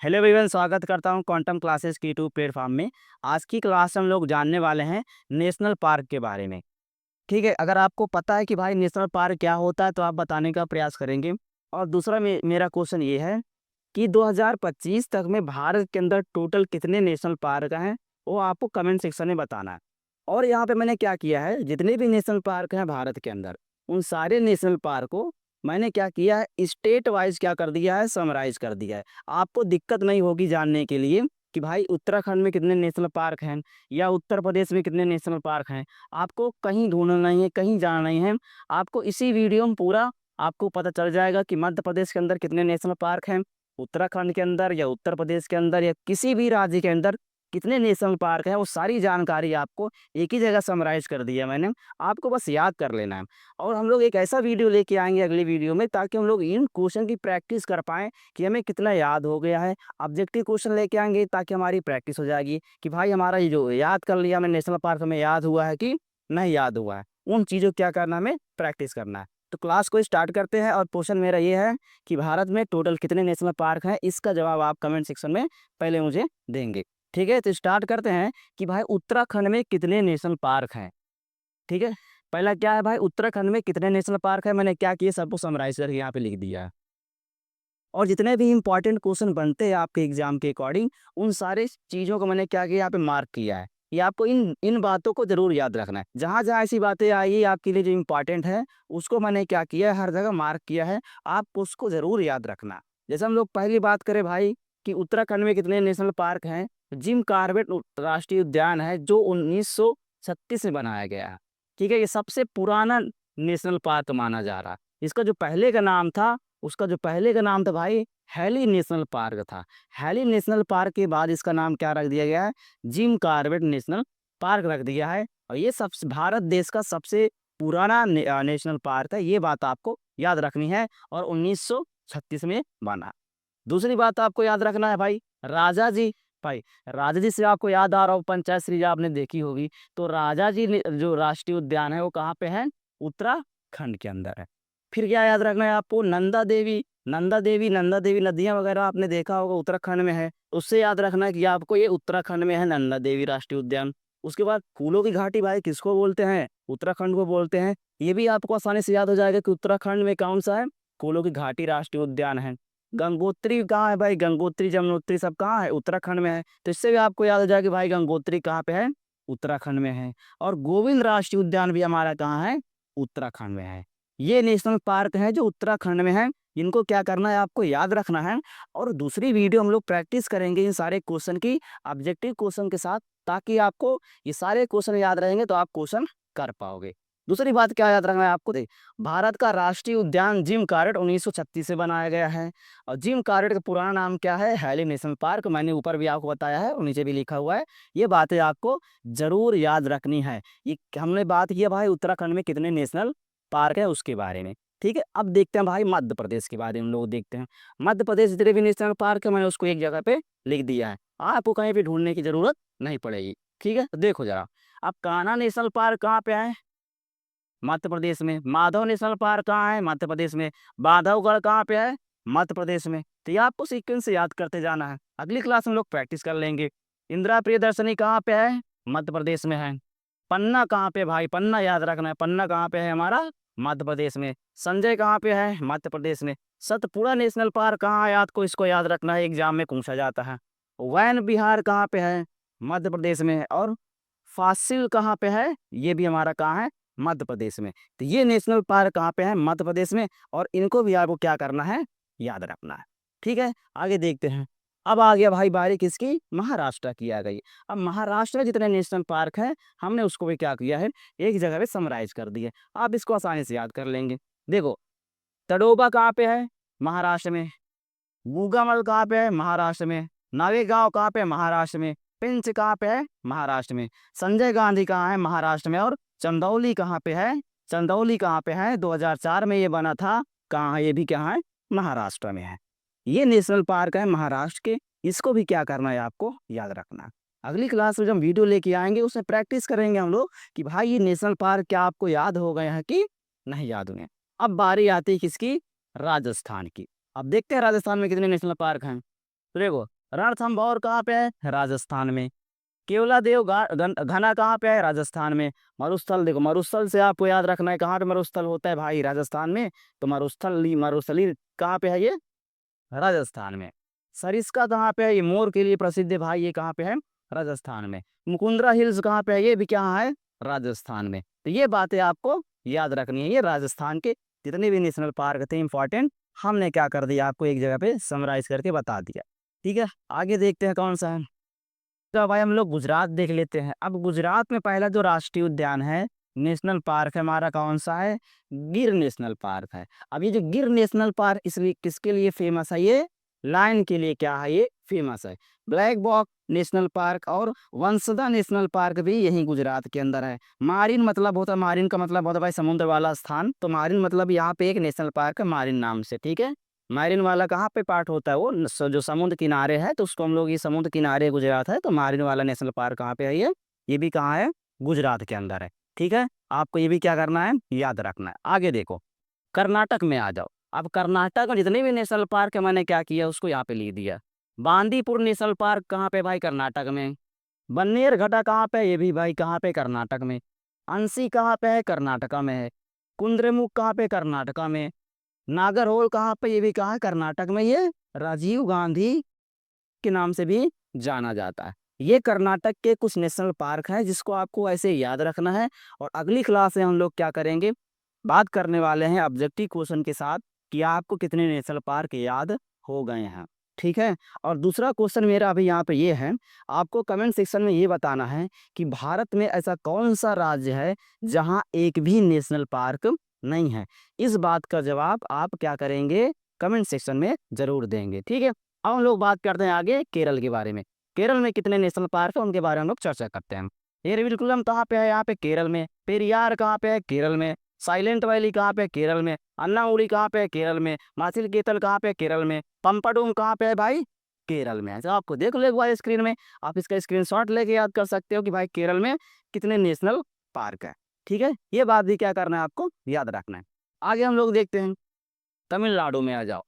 Hello everyone, स्वागत करता हूं क्वांटम क्लासेस की यूट्यूब प्लेटफॉर्म में। आज की क्लास हम लोग जानने वाले हैं नेशनल पार्क के बारे में। ठीक है, अगर आपको पता है कि भाई नेशनल पार्क क्या होता है तो आप बताने का प्रयास करेंगे। और दूसरा मेरा क्वेश्चन ये है कि 2025 तक में भारत के अंदर टोटल कितने नेशनल पार्क हैं, वो आपको कमेंट सेक्शन में बताना है। और यहाँ पे मैंने क्या किया है, जितने भी नेशनल पार्क हैं भारत के अंदर, उन सारे नेशनल पार्क को मैंने क्या किया है, स्टेट वाइज क्या कर दिया है, समराइज कर दिया है। आपको दिक्कत नहीं होगी जानने के लिए कि भाई उत्तराखंड में कितने नेशनल पार्क हैं या उत्तर प्रदेश में कितने नेशनल पार्क हैं। आपको कहीं ढूंढना नहीं है, कहीं जाना नहीं है। आपको इसी वीडियो में पूरा आपको पता चल जाएगा कि मध्य प्रदेश के अंदर कितने नेशनल पार्क हैं, उत्तराखंड के अंदर या उत्तर प्रदेश के अंदर या किसी भी राज्य के अंदर कितने नेशनल पार्क हैं। वो सारी जानकारी आपको एक ही जगह समराइज कर दी है मैंने। आपको बस याद कर लेना है। और हम लोग एक ऐसा वीडियो लेके आएंगे अगली वीडियो में, ताकि हम लोग इन क्वेश्चन की प्रैक्टिस कर पाएँ कि हमें कितना याद हो गया है। ऑब्जेक्टिव क्वेश्चन लेके आएंगे ताकि हमारी प्रैक्टिस हो जाएगी कि भाई हमारा ये जो याद कर लिया हमें नेशनल पार्क, हमें याद हुआ है कि नहीं याद हुआ है। उन चीज़ों क्या करना, हमें प्रैक्टिस करना है। तो क्लास को स्टार्ट करते हैं। और क्वेश्चन मेरा ये है कि भारत में टोटल कितने नेशनल पार्क हैं, इसका जवाब आप कमेंट सेक्शन में पहले मुझे देंगे। ठीक है, तो स्टार्ट करते हैं कि भाई उत्तराखंड में कितने नेशनल पार्क हैं। ठीक है, पहला क्या है भाई, उत्तराखंड में कितने नेशनल पार्क है, मैंने क्या किया, सबको समराइज करके यहाँ पे लिख दिया है। और जितने भी इंपॉर्टेंट क्वेश्चन बनते हैं आपके एग्जाम के अकॉर्डिंग, उन सारे चीज़ों को मैंने क्या किया, यहाँ पे मार्क किया है। ये आपको इन इन बातों को जरूर याद रखना है। जहाँ जहाँ ऐसी बातें आई आपके लिए जो इंपॉर्टेंट है, उसको मैंने क्या किया है, हर जगह मार्क किया है। आपको उसको जरूर याद रखना। जैसे हम लोग पहली बात करें भाई कि उत्तराखंड में कितने नेशनल पार्क हैं, जिम कॉर्बेट राष्ट्रीय उद्यान है जो 1936 में बनाया गया है। ठीक है, ये सबसे पुराना नेशनल पार्क माना जा रहा है। इसका जो पहले का नाम था, उसका जो पहले का नाम था भाई, हैली नेशनल पार्क था। हैली नेशनल पार्क के बाद इसका नाम क्या रख दिया गया है, जिम कॉर्बेट नेशनल पार्क रख दिया है। और ये सब भारत देश का सबसे पुराना नेशनल पार्क है। ये बात आपको याद रखनी है। और 1936 में बना। दूसरी बात आपको याद रखना है भाई, राजा जी। भाई राजा जी से आपको याद आ रहा हो, पंचायत श्री आपने देखी होगी। तो राजा जी जो राष्ट्रीय उद्यान है वो कहाँ पे है, उत्तराखंड के अंदर है। फिर क्या याद रखना है आपको, नंदा देवी। नंदा देवी नदियां वगैरह आपने देखा होगा, उत्तराखंड में है। उससे याद रखना है कि आपको ये उत्तराखंड में है नंदा देवी राष्ट्रीय उद्यान। उसके बाद फूलों की घाटी भाई किसको बोलते हैं, उत्तराखंड को बोलते हैं। ये भी आपको आसानी से याद हो जाएगा कि उत्तराखंड में कौन सा है, फूलों की घाटी राष्ट्रीय उद्यान है। गंगोत्री कहाँ है भाई, गंगोत्री जमुनोत्री सब कहाँ है, उत्तराखंड में है। तो इससे भी आपको याद हो जाएगा कि भाई गंगोत्री कहाँ पे है, उत्तराखंड में है। और गोविंद राष्ट्रीय उद्यान भी हमारा कहाँ है, उत्तराखंड में है। ये नेशनल पार्क है जो उत्तराखंड में है। इनको क्या करना है, आपको याद रखना है। और दूसरी वीडियो हम लोग प्रैक्टिस करेंगे इन सारे क्वेश्चन की ऑब्जेक्टिव क्वेश्चन के साथ, ताकि आपको ये सारे क्वेश्चन याद रहेंगे तो आप क्वेश्चन कर पाओगे। दूसरी बात क्या याद रखना है आपको, देख, भारत का राष्ट्रीय उद्यान जिम कॉर्बेट 1936 से बनाया गया है। और जिम कॉर्बेट का पुराना नाम क्या है, हैली नेशनल पार्क। मैंने ऊपर भी आपको बताया है और नीचे भी लिखा हुआ है। ये बातें आपको जरूर याद रखनी है। ये हमने बात की है भाई उत्तराखंड में कितने नेशनल पार्क है उसके बारे में। ठीक है, अब देखते हैं भाई मध्य प्रदेश के बारे में हम लोग देखते हैं। मध्य प्रदेश जितने भी नेशनल पार्क है मैंने उसको एक जगह पे लिख दिया है। आपको कहीं पे ढूंढने की जरूरत नहीं पड़ेगी। ठीक है, तो देखो जरा, अब कान्हा नेशनल पार्क कहाँ पे है, मध्य प्रदेश में। माधव नेशनल पार्क कहाँ है, मध्य प्रदेश में। बांधवगढ़ कहाँ पे है, मध्य प्रदेश में। तो ये आपको सीक्वेंस से याद करते जाना है। अगली क्लास में लोग प्रैक्टिस कर लेंगे। इंदिरा प्रियदर्शनी कहाँ पे है, मध्य प्रदेश में है। पन्ना कहाँ पे भाई, पन्ना याद रखना है, पन्ना कहाँ पे है हमारा, मध्य प्रदेश में। संजय कहाँ पे है, मध्य प्रदेश में। सतपुड़ा नेशनल पार्क कहाँ है, आपको इसको याद रखना है, एग्जाम में पूछा जाता है। वैन बिहार कहाँ पे है, मध्य प्रदेश में। और फासिल कहाँ पे है, ये भी हमारा कहाँ है, मध्य प्रदेश में। तो ये नेशनल पार्क कहाँ पे है, मध्य प्रदेश में। और इनको भी आपको क्या करना है, याद रखना है। ठीक है, आगे देखते हैं। अब आ गया भाई बारी किसकी, महाराष्ट्र की आ गई। अब महाराष्ट्र में जितने नेशनल पार्क हैं हमने उसको भी क्या किया है, एक जगह पे समराइज कर दिया। आप इसको आसानी से याद कर लेंगे। देखो, तडोबा कहाँ पे है, महाराष्ट्र में। गूगामल कहाँ पे है, महाराष्ट्र में। नावेगांव कहाँ पे है, महाराष्ट्र में। पिंच कहाँ पे है, महाराष्ट्र में। संजय गांधी कहाँ है, महाराष्ट्र में। और चंदौली कहाँ पे है, चंदौली कहाँ पे है, 2004 में ये बना था। कहाँ है, ये भी कहाँ है, महाराष्ट्र में है। ये नेशनल पार्क है महाराष्ट्र के। इसको भी क्या करना है, आपको याद रखना है। अगली क्लास में जब वीडियो लेके आएंगे उसमें प्रैक्टिस करेंगे हम लोग कि भाई ये नेशनल पार्क क्या आपको याद हो गए हैं कि नहीं याद हुए। अब बारी आती है किसकी, राजस्थान की। अब देखते हैं राजस्थान में कितने नेशनल पार्क हैं। तो देखो, रणथंभौर कहाँ पे है? राजस्थान में। केवलादेव घना कहाँ पे है? राजस्थान में। मरुस्थल, देखो मरुस्थल से आपको याद रखना है कहाँ पे मरुस्थल होता है भाई? राजस्थान में। तो मरुस्थली कहाँ पे है ये? राजस्थान में। सरिस्का कहाँ पे है? ये मोर के लिए प्रसिद्ध है भाई, ये कहाँ पे है? राजस्थान में। मुकुंदरा हिल्स कहाँ पे है? ये भी कहाँ है? राजस्थान में। तो ये बातें आपको याद रखनी है। ये राजस्थान के जितने भी नेशनल पार्क थे इंपॉर्टेंट, हमने क्या कर दिया, आपको एक जगह पे समराइज करके बता दिया। ठीक है, आगे देखते हैं कौन सा है। तो भाई हम लोग गुजरात देख लेते हैं। अब गुजरात में पहला जो राष्ट्रीय उद्यान है, नेशनल पार्क है हमारा, कौन सा है? गिर नेशनल पार्क है। अब ये जो गिर नेशनल पार्क इसलिए किसके लिए फेमस है? ये लायन के लिए क्या है? ये फेमस है। ब्लैक बॉक नेशनल पार्क और वंसदा नेशनल पार्क भी यही गुजरात के अंदर है। मारिन मतलब होता है, मारिन का मतलब होता है भाई समुद्र वाला स्थान, तो मारिन मतलब यहाँ पे एक नेशनल पार्क है मारिन नाम से। ठीक है, मारिन वाला कहाँ पे पार्ट होता है? वो जो समुद्र किनारे है, तो उसको हम लोग, ये समुद्र किनारे गुजरात है, तो मारिन वाला नेशनल पार्क कहाँ पे है? ये भी कहाँ है? गुजरात के अंदर है। ठीक है, आपको ये भी क्या करना है, याद रखना है। आगे देखो, कर्नाटक में आ जाओ। अब कर्नाटक में जितने भी नेशनल पार्क है, मैंने क्या किया, उसको यहाँ पे लिख दिया। बांदीपुर नेशनल पार्क कहाँ पे भाई? कर्नाटक में। बन्नेर घाटा कहाँ पे? ये भी भाई कहाँ पे? कर्नाटक में। अंसी कहाँ पे है? कर्नाटका में है। कुंद्रेमुख कहाँ पे? कर्नाटका में। नागरहोल कहाँ पे? ये भी कहाँ है? कर्नाटक में। ये राजीव गांधी के नाम से भी जाना जाता है। ये कर्नाटक के कुछ नेशनल पार्क है जिसको आपको ऐसे याद रखना है। और अगली क्लास में हम लोग क्या करेंगे, बात करने वाले हैं ऑब्जेक्टिव क्वेश्चन के साथ कि आपको कितने नेशनल पार्क याद हो गए हैं। ठीक है, और दूसरा क्वेश्चन मेरा अभी यहाँ पे ये है, आपको कमेंट सेक्शन में ये बताना है कि भारत में ऐसा कौन सा राज्य है जहाँ एक भी नेशनल पार्क नहीं है। इस बात का जवाब आप क्या करेंगे, कमेंट सेक्शन में जरूर देंगे। ठीक है, अब हम लोग बात करते हैं आगे केरल के बारे में। केरल में कितने नेशनल पार्क है उनके बारे में हम लोग चर्चा करते हैं। एरविकुलम कहाँ पे है? यहाँ पे केरल में। पेरियार कहाँ पे है? केरल में। साइलेंट वैली कहाँ पे? केरल में। अन्नाउड़ी कहाँ पे है? केरल में। मासिल केतल कहाँ पे? केरल में। पंपाडुम कहाँ पे है भाई? केरल में है। तो आपको देख लो एक बार स्क्रीन में, आप इसका स्क्रीनशॉट लेके याद कर सकते हो कि भाई केरल में कितने नेशनल पार्क है। ठीक है, ये बात भी क्या करना है, आपको याद रखना है। आगे हम लोग देखते हैं, तमिलनाडु में आ जाओ।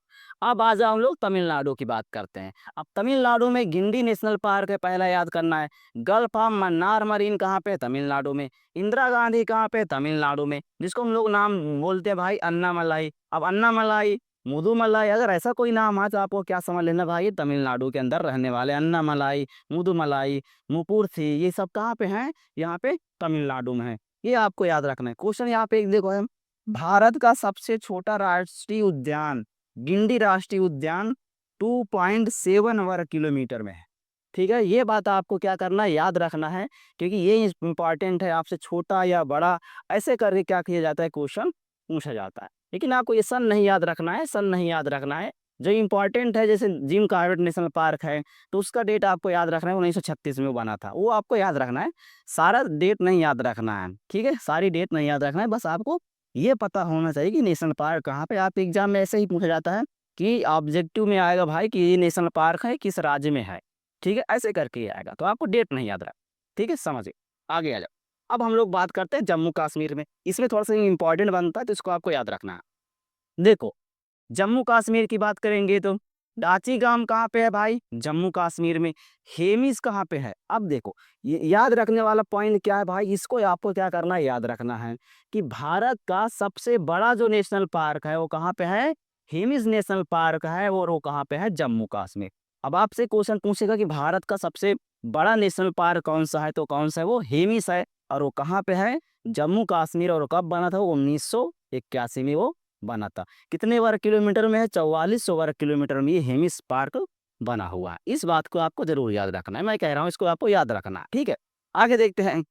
अब आ जाओ हम लोग तमिलनाडु की बात करते हैं। अब तमिलनाडु में गिंडी नेशनल पार्क है, पहला याद करना है। गल्फ ऑफ मन्नार मरीन कहाँ पे? तमिलनाडु में। इंदिरा गांधी कहाँ पे? तमिलनाडु में, जिसको हम लोग नाम बोलते हैं भाई अन्नामलाई। अब अन्नामलाई, मुदुमलाई, अगर ऐसा कोई नाम है तो आपको क्या समझ लेना भाई, ये तमिलनाडु के अंदर रहने वाले अन्नामलाई, मुदुमलाई, मुपुरथी, ये सब कहाँ पे हैं? यहाँ पे तमिलनाडु में है। ये आपको याद रखना है। क्वेश्चन यहाँ पे एक देखो है, भारत का सबसे छोटा राष्ट्रीय उद्यान गिंडी राष्ट्रीय उद्यान 2.7 वर्ग किलोमीटर में है। ठीक है, ये बात आपको क्या करना है, याद रखना है, क्योंकि ये इंपॉर्टेंट है। आपसे छोटा या बड़ा ऐसे करके क्या किया जाता है, क्वेश्चन पूछा जाता है। लेकिन आपको ये सन नहीं याद रखना है, सन नहीं याद रखना है। जो इंपॉर्टेंट है, जैसे जिम कॉर्बेट नेशनल पार्क है, तो उसका डेट आपको याद रखना है, 1936 में वो बना था, वो आपको याद रखना है। सारा डेट नहीं याद रखना है। ठीक है, सारी डेट नहीं याद रखना है, बस आपको ये पता होना चाहिए कि नेशनल पार्क कहाँ पे। आप एग्जाम में ऐसे ही पूछा जाता है कि ऑब्जेक्टिव में आएगा भाई कि ये नेशनल पार्क है, किस राज्य में है। ठीक है, ऐसे करके ही आएगा, तो आपको डेट नहीं याद रहा। ठीक है, समझिए। आगे आ जाओ। अब हम लोग बात करते हैं जम्मू कश्मीर में, इसमें थोड़ा सा इंपॉर्टेंट बनता है, तो इसको आपको याद रखना है। देखो, जम्मू कश्मीर की बात करेंगे तो डाची गांव कहाँ पे है भाई? जम्मू कश्मीर में। हेमिस कहाँ पे है? अब देखो, ये याद रखने वाला पॉइंट क्या है भाई, इसको आपको क्या करना है, याद रखना है कि भारत का सबसे बड़ा जो नेशनल पार्क है वो कहाँ पे है? हेमिस नेशनल पार्क है, और वो कहाँ पे है? जम्मू कश्मीर। अब आपसे क्वेश्चन पूछेगा कि भारत का सबसे बड़ा नेशनल पार्क कौन सा है, तो कौन सा है? वो हेमिस है, और वो कहाँ पे है? जम्मू कश्मीर। और कब बना था? वो 1981 में वो बना था। कितने वर्ग किलोमीटर में है? 4400 वर्ग किलोमीटर में ये हेमिस पार्क बना हुआ है। इस बात को आपको जरूर याद रखना है, मैं कह रहा हूँ इसको आपको याद रखना है। ठीक है, आगे देखते हैं।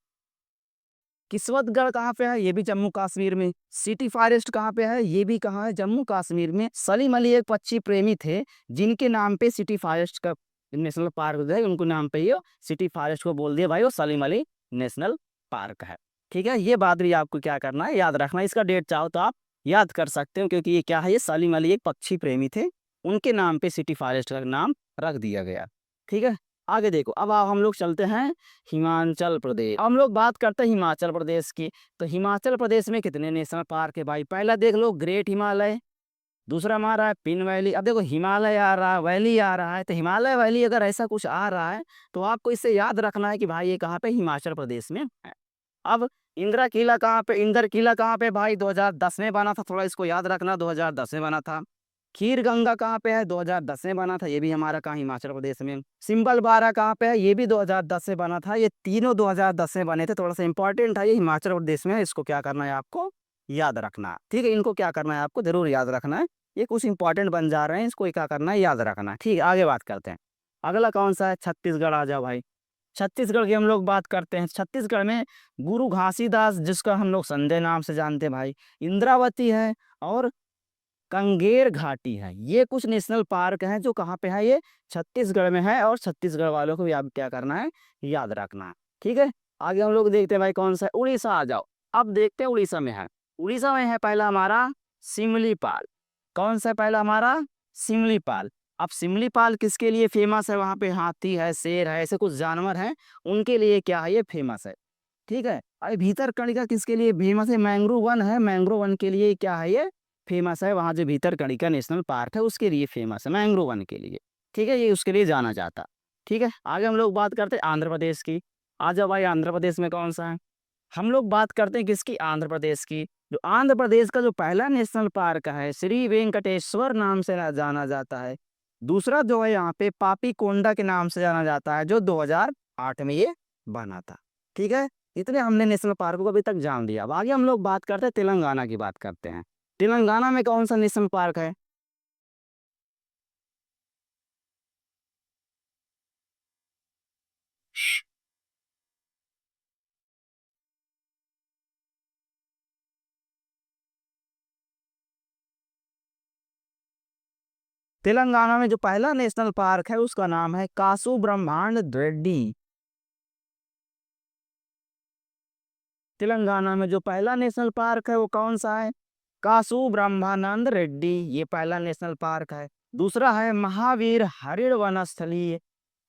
किस्वतगढ़ कहाँ पे है? ये भी जम्मू कश्मीर में। सिटी फॉरेस्ट कहाँ पे है? ये भी कहाँ है? जम्मू कश्मीर में। सलीम अली एक पक्षी प्रेमी थे, जिनके नाम पे सिटी फॉरेस्ट का नेशनल पार्क जो है, उनको नाम पे ये सिटी फॉरेस्ट को बोल दिया भाई, वो सलीम अली नेशनल पार्क है। ठीक है, ये बात भी आपको क्या करना है, याद रखना है। इसका डेट चाहो तो आप याद कर सकते हो, क्योंकि ये क्या है, ये सलीम अली एक पक्षी प्रेमी थे, उनके नाम पे सिटी फॉरेस्ट का नाम रख दिया गया। ठीक है, आगे देखो। अब हम लोग चलते हैं हिमाचल प्रदेश। अब हम लोग बात करते हैं हिमाचल प्रदेश की। तो हिमाचल प्रदेश में कितने नेशनल पार्क है भाई? पहला देख लो, ग्रेट हिमालय, दूसरा हमारा है पिन वैली। अब देखो हिमालय आ रहा है, वैली आ रहा है, तो हिमालय वैली अगर ऐसा कुछ आ रहा है तो आपको इससे याद रखना है कि भाई ये कहाँ पे, हिमाचल प्रदेश में है। अब इंदिरा किला कहाँ पे, इंदर किला कहाँ पे भाई, 2010 में बना था, थोड़ा इसको याद रखना, 2010 में बना था। खीर गंगा कहाँ पे है, 2010 में बना था, ये भी हमारा कहाँ, हिमाचल प्रदेश में। सिंबल बारा कहाँ पे है, ये भी 2010 से बना था। ये तीनों 2010 में बने थे, थोड़ा सा इंपॉर्टेंट है, ये हिमाचल प्रदेश में है, इसको क्या करना है आपको, याद रखना। ठीक है, इनको क्या करना है आपको, जरूर याद रखना है, ये कुछ इंपॉर्टेंट बन जा रहे हैं, इसको क्या करना है, याद रखना है। ठीक है, आगे बात करते हैं। अगला कौन सा है, छत्तीसगढ़ आ जाओ भाई। छत्तीसगढ़ की हम लोग बात करते हैं। छत्तीसगढ़ में गुरु घासीदास, जिसका हम लोग संजय नाम से जानते हैं भाई, इंद्रावती है और कंगेर घाटी है, ये कुछ नेशनल पार्क हैं जो कहाँ पे है, ये छत्तीसगढ़ में है, और छत्तीसगढ़ वालों को भी आप क्या करना है, याद रखना है। ठीक है, आगे हम लोग देखते हैं भाई कौन सा है, उड़ीसा आ जाओ। अब देखते हैं उड़ीसा में है, उड़ीसा में है पहला हमारा सिमलीपाल। कौन सा है पहला हमारा, सिमलीपाल। अब सिमलीपाल किसके लिए फेमस है, वहाँ पे हाथी है, शेर है, ऐसे कुछ जानवर हैं, उनके लिए क्या है, ये फेमस है। ठीक है, अरे भीतरकनिका किसके लिए फेमस है, मैंग्रोव वन है, मैंग्रोव वन के लिए क्या है, ये फेमस है। वहाँ जो भीतरकनिका नेशनल पार्क है उसके लिए फेमस है, मैंग्रोव वन के लिए। ठीक है, ये उसके लिए जाना जाता। ठीक है, आगे हम लोग बात करते हैं आंध्र प्रदेश की। आ जाओ भाई, आंध्र प्रदेश में कौन सा है, हम लोग बात करते हैं किसकी, आंध्र प्रदेश की। जो आंध्र प्रदेश का जो पहला नेशनल पार्क है, श्री वेंकटेश्वर नाम से जाना जाता है। दूसरा जो है यहाँ पे पापी कोंडा के नाम से जाना जाता है, जो 2008 में ये बना था। ठीक है, इतने हमने नेशनल पार्क को अभी तक जान लिया। अब आगे हम लोग बात करते हैं तेलंगाना की, बात करते हैं। तेलंगाना में कौन सा नेशनल पार्क है, तेलंगाना में जो पहला नेशनल पार्क है उसका नाम है कासू ब्रह्मांड रेड्डी। तेलंगाना में जो पहला नेशनल पार्क है वो कौन सा है, कासू ब्रह्मानंद रेड्डी, ये पहला नेशनल पार्क है। दूसरा है महावीर हरिण वनस्थली,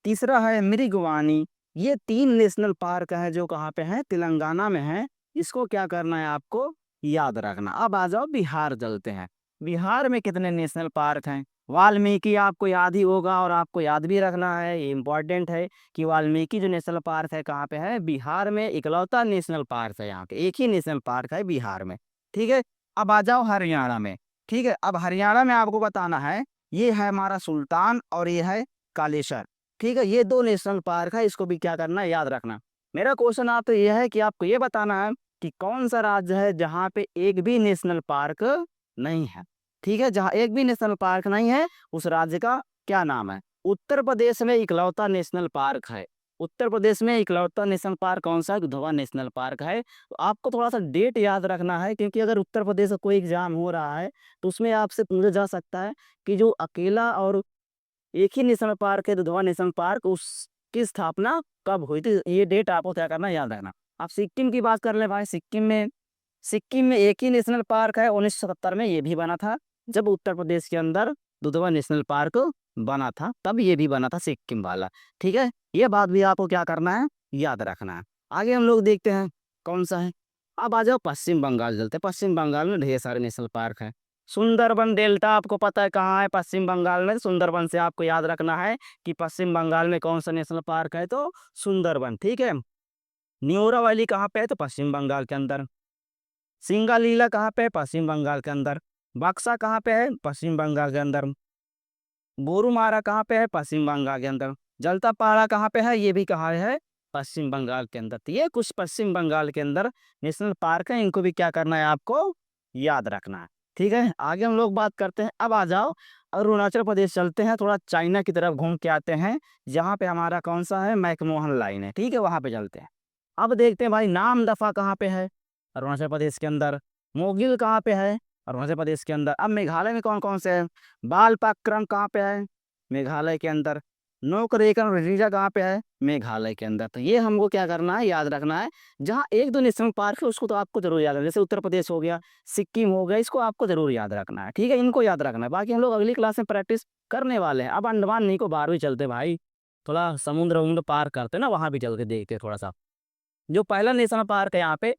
तीसरा है मृगवानी। ये तीन नेशनल पार्क है जो कहाँ पे है, तेलंगाना में है। इसको क्या करना है आपको, याद रखना। अब आ जाओ बिहार चलते हैं। बिहार में कितने नेशनल पार्क हैं, वाल्मीकि आपको याद ही होगा, और आपको याद भी रखना है, ये इंपॉर्टेंट है कि वाल्मीकि जो नेशनल पार्क है कहाँ पे है, बिहार में, इकलौता नेशनल पार्क है यहाँ पे, एक ही नेशनल पार्क है बिहार में। ठीक है, अब आ जाओ हरियाणा में। ठीक है, अब हरियाणा में आपको बताना है, ये है हमारा सुल्तान और ये है कालेसर। ठीक है, ये दो नेशनल पार्क है, इसको भी क्या करना है, याद रखना। मेरा क्वेश्चन आपसे यह है कि आपको ये बताना है कि कौन सा राज्य है जहाँ पे एक भी नेशनल पार्क नहीं है। ठीक है, जहाँ एक भी नेशनल पार्क नहीं है उस राज्य का क्या नाम है। उत्तर प्रदेश में इकलौता नेशनल पार्क है, उत्तर प्रदेश में इकलौता नेशनल पार्क कौन सा है, दुधवा नेशनल पार्क है। तो आपको थोड़ा सा डेट याद रखना है, क्योंकि अगर उत्तर प्रदेश का कोई एग्जाम हो रहा है तो उसमें आपसे पूछा जा सकता है कि जो अकेला और एक ही नेशनल पार्क है दुधवा नेशनल पार्क, उसकी स्थापना कब हुई थी, ये डेट आपको क्या करना है, याद रखना। आप सिक्किम की बात कर ले भाई, सिक्किम में एक ही नेशनल पार्क है, 1977 में ये भी बना था, जब उत्तर प्रदेश के अंदर दुधवा नेशनल पार्क बना था तब ये भी बना था सिक्किम वाला। ठीक है, ये बात भी आपको क्या करना है, याद रखना है। आगे हम लोग देखते हैं कौन सा है। अब आ जाओ पश्चिम बंगाल चलते हैं। पश्चिम बंगाल में ढेर सारे नेशनल पार्क है। सुंदरबन डेल्टा आपको पता है कहाँ है, पश्चिम बंगाल में। सुंदरबन से आपको याद रखना है कि पश्चिम बंगाल में कौन सा नेशनल पार्क है, तो सुंदरबन। ठीक है, न्योरा वैली कहाँ पे है, तो पश्चिम बंगाल के अंदर। सिंगालीला कहाँ पे है, पश्चिम बंगाल के अंदर। बक्सा कहाँ पे है, पश्चिम बंगाल के अंदर। बोरूमारा कहाँ पे है, पश्चिम बंगाल के अंदर। जलतापाड़ा कहाँ पे है, ये भी कहाँ है, पश्चिम बंगाल के अंदर। तो ये कुछ पश्चिम बंगाल के अंदर नेशनल पार्क है, इनको भी क्या करना है आपको, याद रखना है। ठीक है, आगे हम लोग बात करते हैं। अब आ जाओ अरुणाचल प्रदेश चलते हैं, थोड़ा चाइना की तरफ घूम के आते हैं, जहाँ पे हमारा कौन सा है, मैकमोहन लाइन है। ठीक है, वहाँ पे चलते हैं। अब देखते हैं भाई नाम दफा कहाँ पे है, अरुणाचल प्रदेश के अंदर। मोगिल कहाँ पे है, अरुणाचल प्रदेश के अंदर। अब मेघालय में कौन कौन से है, बालपक्रम कहाँ पे है, मेघालय के अंदर। नोकरेकन रिजा कहाँ पे है, मेघालय के अंदर। तो ये हमको क्या करना है, याद रखना है। जहाँ एक दो नेशनल पार्क है उसको तो आपको जरूर याद रखना, जैसे उत्तर प्रदेश हो गया, सिक्किम हो गया, इसको आपको जरूर याद रखना है। ठीक है, इनको याद रखना है। बाकी हम लोग अगली क्लास में प्रैक्टिस करने वाले हैं। अब अंडमान निकोबार भी चलते भाई, थोड़ा समुद्र वमुद्र पार करते ना, वहां भी चल के देखते थोड़ा सा। जो पहला नेशनल पार्क है यहाँ पे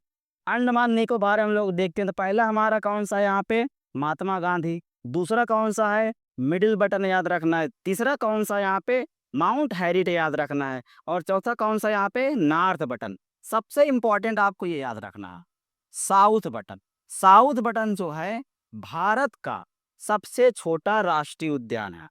अंडमान निकोबार, हम लोग देखते हैं। तो पहला हमारा कौन सा है यहाँ पे, महात्मा गांधी। दूसरा कौन सा है, मिडिल बटन याद रखना है। तीसरा कौन सा यहाँ पे, माउंट हैरिट याद रखना है। और चौथा कौन सा यहाँ पे, नॉर्थ बटन। सबसे इंपॉर्टेंट आपको ये याद रखना है, साउथ बटन। साउथ बटन जो है भारत का सबसे छोटा राष्ट्रीय उद्यान है।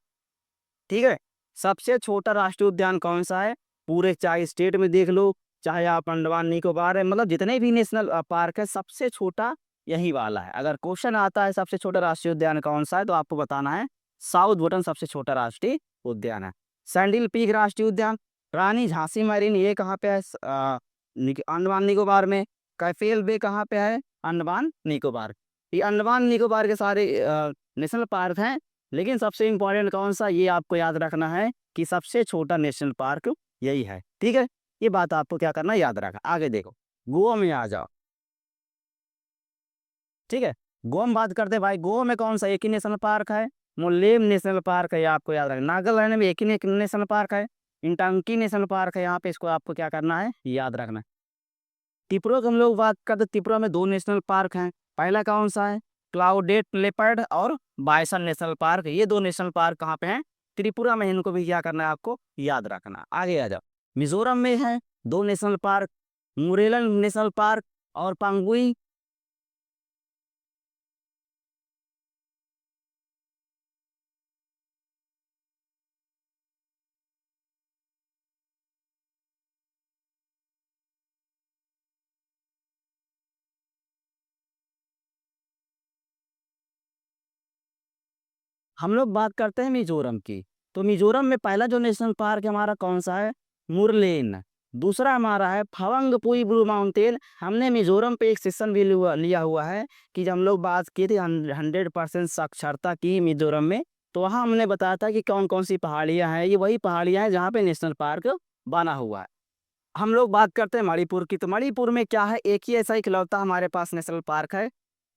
ठीक है, सबसे छोटा राष्ट्रीय उद्यान कौन सा है, पूरे चाहे स्टेट में देख लो, चाहे आप अंडमान निकोबार है, मतलब जितने भी नेशनल पार्क है, सबसे छोटा यही वाला है। अगर क्वेश्चन आता है सबसे छोटा राष्ट्रीय उद्यान कौन सा है, तो आपको बताना है साउथ बटन सबसे छोटा राष्ट्रीय उद्यान है। सैंडिल पीक राष्ट्रीय उद्यान, रानी झांसी मरीन, ये कहाँ पे है, अंडमान निकोबार में। कैफेल बे कहाँ पे है, अंडमान निकोबार। ये अंडमान निकोबार के सारे नेशनल पार्क हैं, लेकिन सबसे इंपॉर्टेंट कौन सा, ये आपको याद रखना है कि सबसे छोटा नेशनल पार्क यही है। ठीक है, ये बात आपको क्या करना है, याद रखना। आगे देखो, गोवा में आ जाओ। ठीक है, गोवा में बात करते हैं भाई। गोवा में कौन सा एक ही नेशनल पार्क है, मोलेम नेशनल पार्क है, ये आपको याद रखना। नागालैंड में एक ही नेशनल पार्क है, इंटांकी नेशनल पार्क है यहाँ पे, इसको आपको क्या करना है, याद रखना है। त्रिपुरा की हम लोग बात करते, त्रिपुरा में दो नेशनल पार्क हैं। पहला कौन सा है, क्लाउडेड लेपर्ड और बायसन नेशनल पार्क। ये दो नेशनल पार्क कहाँ पे हैं, त्रिपुरा में। इनको भी क्या करना है, आपको याद रखना। आगे आ जाओ, मिजोरम में है दो नेशनल पार्क, मुरेलन नेशनल पार्क और पांगुई। हम लोग बात करते हैं मिजोरम की, तो मिजोरम में पहला जो नेशनल पार्क है हमारा कौन सा है, मुरलेन। दूसरा हमारा है फवंगपुई ब्लू माउंटेन। हमने मिजोरम पे एक सेशन भी लिया हुआ है कि जब हम लोग बात की थी 100% साक्षरता की मिजोरम में, तो वहाँ हमने बताया था कि कौन कौन सी पहाड़ियाँ हैं। ये वही पहाड़ियाँ हैं जहाँ पे नेशनल पार्क बना हुआ है। हम लोग बात करते हैं मणिपुर की, तो मणिपुर में क्या है, एक ही ऐसा इकलौता हमारे पास नेशनल पार्क है,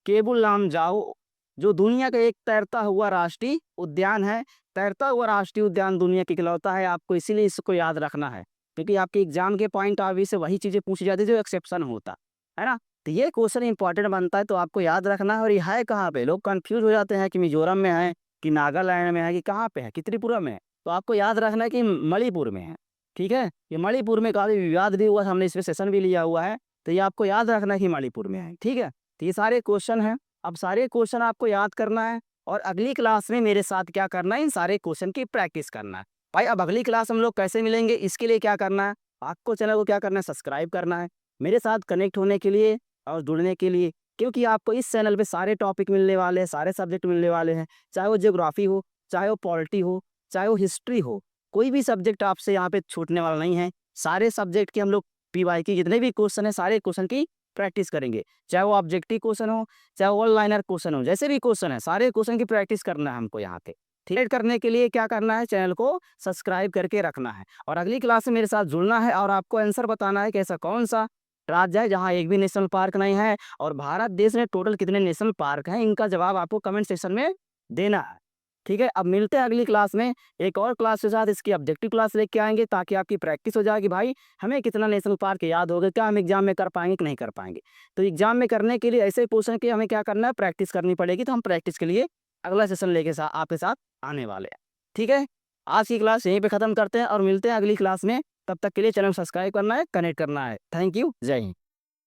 केबुल लामजाओ, जो दुनिया का एक तैरता हुआ राष्ट्रीय उद्यान है। तैरता हुआ राष्ट्रीय उद्यान दुनिया की इकलौता है, आपको इसीलिए इसको याद रखना है, क्योंकि आपके एग्जाम के पॉइंट ऑफ व्यू से वही चीज़ें पूछी जाती है जो एक्सेप्शन होता है ना। तो ये क्वेश्चन इंपॉर्टेंट बनता है, तो आपको याद रखना है। और ये है कहाँ पे, लोग कंफ्यूज हो जाते हैं कि मिजोरम में है, कि नागालैंड में है, कि कहाँ पे है, कि त्रिपुरा में है। तो आपको याद रखना है कि मणिपुर में है। ठीक है, ये मणिपुर में काफ़ी विवाद भी हुआ, हमने इस पर सेशन भी लिया हुआ है, तो ये आपको याद रखना है कि मणिपुर में है। ठीक है, तो ये सारे क्वेश्चन हैं। अब सारे क्वेश्चन आपको याद करना है, और अगली क्लास में मेरे साथ क्या करना है, इन सारे क्वेश्चन की प्रैक्टिस करना है। भाई अब अगली क्लास हम लोग कैसे मिलेंगे, इसके लिए क्या करना है, आपको चैनल को क्या करना है, सब्सक्राइब करना है मेरे साथ कनेक्ट होने के लिए और जुड़ने के लिए। क्योंकि आपको इस चैनल पे सारे टॉपिक मिलने वाले हैं, सारे सब्जेक्ट मिलने वाले हैं, चाहे वो ज्योग्राफी हो, चाहे वो पॉलिटी हो, चाहे वो हिस्ट्री हो। कोई भी सब्जेक्ट आपसे यहाँ पे छूटने वाला नहीं है। सारे सब्जेक्ट के हम लोग पीवाई की जितने भी क्वेश्चन है, सारे क्वेश्चन की प्रैक्टिस करेंगे, चाहे वो ऑब्जेक्टिव क्वेश्चन हो, चाहे वन लाइनर क्वेश्चन हो, जैसे भी क्वेश्चन है, सारे क्वेश्चन की प्रैक्टिस करना है हमको यहाँ पे। ठीक करने के लिए क्या करना है, चैनल को सब्सक्राइब करके रखना है, और अगली क्लास में मेरे साथ जुड़ना है, और आपको आंसर बताना है कि ऐसा कौन सा राज्य है जहाँ एक भी नेशनल पार्क नहीं है, और भारत देश में टोटल कितने नेशनल पार्क हैं, इनका जवाब आपको कमेंट सेक्शन में देना है। ठीक है, अब मिलते हैं अगली क्लास में एक और क्लास के साथ। इसकी ऑब्जेक्टिव क्लास लेके आएंगे, ताकि आपकी प्रैक्टिस हो जाए कि भाई हमें कितना नेशनल पार्क याद होगा, क्या हम एग्जाम में कर पाएंगे कि नहीं कर पाएंगे। तो एग्जाम में करने के लिए ऐसे क्वेश्चन की हमें क्या करना है, प्रैक्टिस करनी पड़ेगी। तो हम प्रैक्टिस के लिए अगला सेशन लेके आपके साथ आने वाले हैं। ठीक है, आज की क्लास यहीं पे ख़त्म करते हैं, और मिलते हैं अगली क्लास में। तब तक के लिए चैनल सब्सक्राइब करना है, कनेक्ट करना है। थैंक यू, जय हिंद।